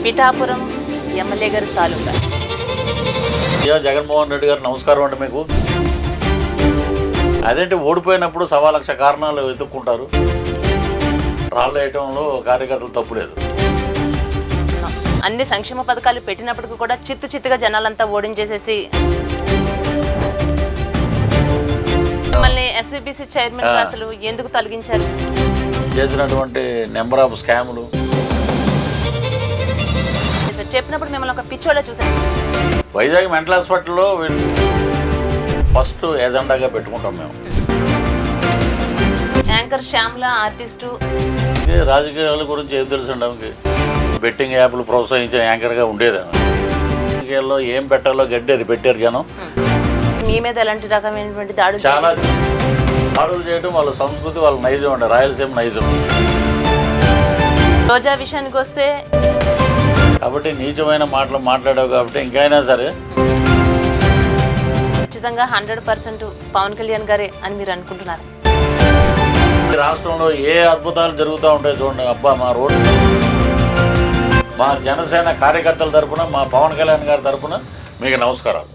Pithapuram MLA గారి తాలూకా. జగన్మోహన్ రెడ్డి గారు నమస్కారం అండి. మీకు అదేంటి ఓడిపోయినప్పుడు 1,00,000 కారణాలు వెతుక్కుంటారు. రాళ్ళు వేయటంలో కార్యకర్తలు తప్పులేదు. అన్ని సంక్షేమ పథకాలు పెట్టినప్పటికీ కూడా చిత్తుగా జనాలంతా ఓడించేసేసి మిమ్మల్ని ఎస్విబిసి చైర్మన్ అసలు ఎందుకు తొలగించారు? చేసినటువంటి నెంబర్ ఆఫ్ స్కాములు చెప్పినప్పుడు మిమ్మల్ని ఒక పిచ్చోళ్ళ చూసాను. వైజాగ్ మెంటల్ హాస్పిటల్లో ఫస్ట్ ఎజెండాగా పెట్టుకుంటాం మేము. Anchor Shyamala artist. రాజకీయాల గురించి ఏం తెలుసండి ఆమెకి? బెట్టింగ్ యాప్లు ప్రోత్సహించిన యాంకర్గా ఉండేదాన్ని. రాజకీయాల్లో ఏం పెట్టాలో గడ్డి అది పెట్టారు జనం. మీ మీద ఎలాంటి రకమైనటువంటి దాడులు? చాలా దాడులు చేయడం వాళ్ళ సంస్కృతి, వాళ్ళ నైజం అండి, రాయలసీమ నైజం. రోజా విషయానికి వస్తే కాబట్టి నీచమైన మాటలు మాట్లాడావు కాబట్టి ఇంకైనా సరే ఖచ్చితంగా 100% పవన్ కళ్యాణ్ గారే అని మీరు అనుకుంటున్నారు? రాష్ట్రంలో ఏ అద్భుతాలు జరుగుతూ ఉంటాయి చూడండి. అబ్బా, మా రోడ్డు మా జనసేన కార్యకర్తల తరఫున, మా పవన్ కళ్యాణ్ గారి తరఫున మీకు నమస్కారాలు.